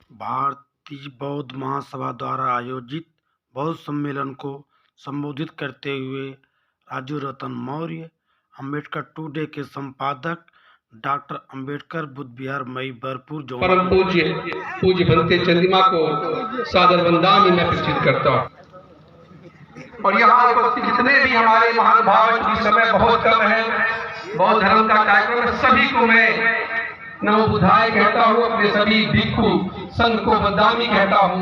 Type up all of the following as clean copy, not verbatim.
भारतीय बौद्ध महासभा द्वारा आयोजित बौद्ध सम्मेलन को संबोधित करते हुए राजू रतन मौर्य, अम्बेडकर टुडे के संपादक डॉक्टर अम्बेडकर बुद्ध विहार मई बरपुर परम पूज्य भंते चंद्रिमा को सादर वंदना मैं प्रस्तुत करता हूँ। और यहाँ उपस्थित जितने भी हमारे महानुभाव की समय बहुत कम है, बौद्ध धर्म का कार्यक्रम सभी को मैं नमो बुद्धाय कहता हूँ, अपने सभी भिक्षु संघ को वंदना कहता हूँ।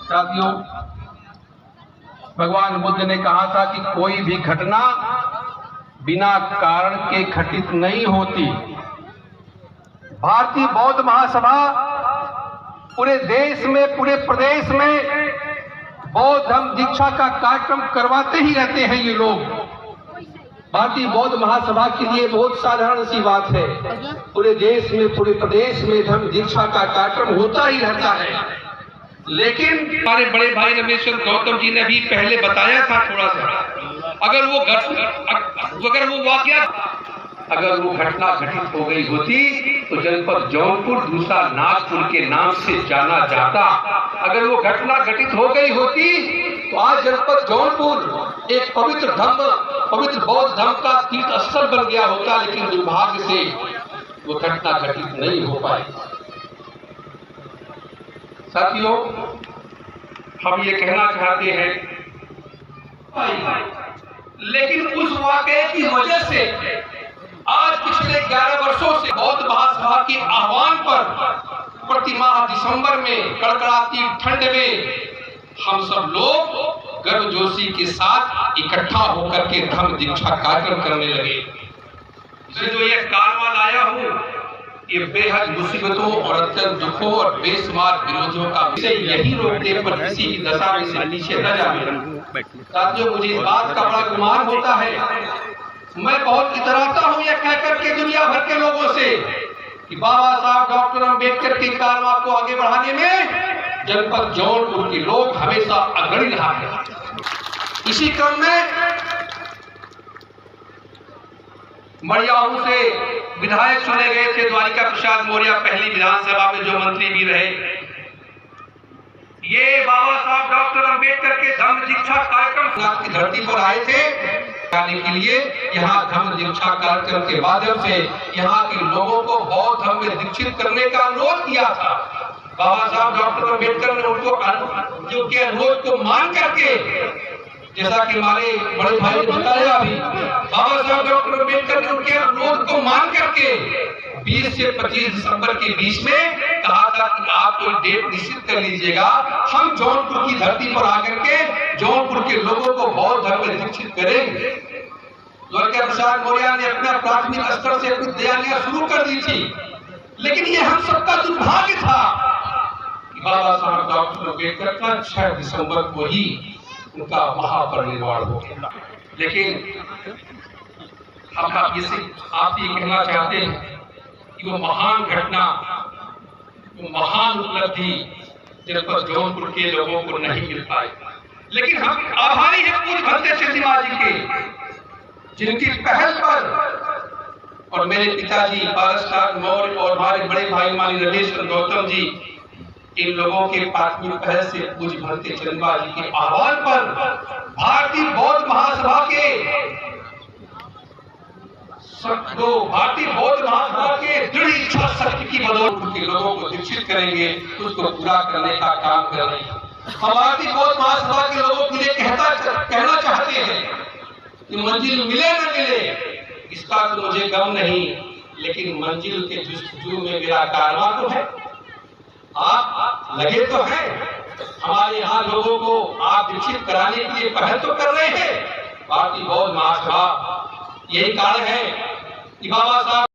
साथियों, भगवान बुद्ध ने कहा था कि कोई भी घटना बिना कारण के घटित नहीं होती। भारतीय बौद्ध महासभा पूरे देश में, पूरे प्रदेश में बौद्ध धर्म दीक्षा का कार्यक्रम करवाते ही रहते हैं। ये लोग भारतीय बौद्ध महासभा के लिए बहुत साधारण सी बात है। पूरे देश में, पूरे प्रदेश में धर्म दीक्षा का कार्यक्रम होता ही रहता है। लेकिन हमारे बड़े भाई रमेश चंद्र गौतम जी ने भी पहले बताया था थोड़ा सा, अगर वो घटना घटित हो गई होती तो जनपद जौनपुर दूसरा नागपुर के नाम से जाना जाता। अगर वो घटना घटित हो गई होती तो आज जनपद जौनपुर एक पवित्र बौद्ध धर्म का तीर्थ स्थल बन गया होता। लेकिन दुर्भाग्य से वो घटना घटित नहीं हो पाई। साथियों, हम ये कहना चाहते हैं, लेकिन उस वाकये की वजह से आज पिछले 11 वर्षों से बौद्ध महासभा के आह्वान पर प्रति माह दिसंबर में कड़कड़ाती ठंड में हम सब लोग गर्मजोशी के साथ इकट्ठा होकर के धर्म दीक्षा कार्यक्रम करने लगे। जो ये कारवा लाया हूँ, ये बेहद मुसीबतों और अत्यंत दुखों और बेशुमार विरोधियों का विषय यही रोकने पर किसी की दशा में से नीचे न जाए। साथियों, मुझे इस बात का बड़ा गुमान होता है, मैं बहुत इतराता हूँ यह कहकर के दुनिया भर के लोगों से कि बाबा साहब डॉक्टर अम्बेडकर के कारवा को आगे बढ़ाने में जनपद जौनपुर के लोग हमेशा अग्रणी रहा है। इसी क्रम में मड़ियाहू से विधायक चुने गए थे द्वारिका प्रसाद मौर्य, पहली विधानसभा में जो मंत्री भी रहे। ये बाबा साहब डॉक्टर अम्बेडकर के धर्म दीक्षा कार्यक्रम की धरती पर आए थे जाने के लिए। यहाँ धर्म दीक्षा कार्यक्रम के माध्यम से यहाँ के लोगों को बौद्ध धर्म में दीक्षित करने का अनुरोध किया था। बाबा साहब डॉक्टर अम्बेडकर ने उनके अनुरोध को मान करके, जैसा कि हमारे बड़े भाई ने बताया अभी, बाबा साहब डॉक्टर अम्बेडकर ने उनके अनुरोध को मान करके 20 से 25 दिसंबर के बीच में कहा था कि आप कोई डेट निश्चित कर लीजिएगा, हम जौनपुर की धरती पर आकर के जौनपुर के लोगों को बौद्ध धर्म में दीक्षित करेंगे। द्वारिका प्रसाद मौर्य ने अपना प्राथमिक स्तर से कुछ तैयारियां शुरू कर दी थी, लेकिन ये हम सबका दुर्भाग्य था कि बाबा साहब डॉक्टर अम्बेडकर का 6 दिसंबर को ही उनका महापरिनिर्वाण हो गया। लेकिन हम आप ये कहना चाहते हैं कि वो महान घटना, वो महान उपलब्धि जनपद जौनपुर के लोगों को नहीं मिल पाई। लेकिन हम आभारी हैं पूज्य भंते चंद्रिमा जी के, जिनकी पहल पर और मेरे पिताजी पारसनाथ मौर्य और हमारे बड़े भाई मानी रमेश गौतम जी, इन लोगों के प्राथमिक पहल से पूज्य भंते चंद्रिमा जी के आह्वान पर भारतीय बौद्ध महासभा के दृढ़ इच्छा शक्ति की बदौलत के लोगों को दीक्षित करेंगे, उसको पूरा करने का काम करेंगे। हम भारतीय बौद्ध महासभा के लोगों के लिए कहना चाहते हैं कि मंजिल मिले न मिले इसका तो मुझे गम नहीं, लेकिन मंजिल के जस्तजू में मेरा कारवां तो है। आप लगे तो हैं, हमारे यहाँ लोगों को आप दीक्षित कराने के लिए पहल तो कर रहे हैं। भारतीय बौद्ध महासभा यही कारण है कि बाबा साहब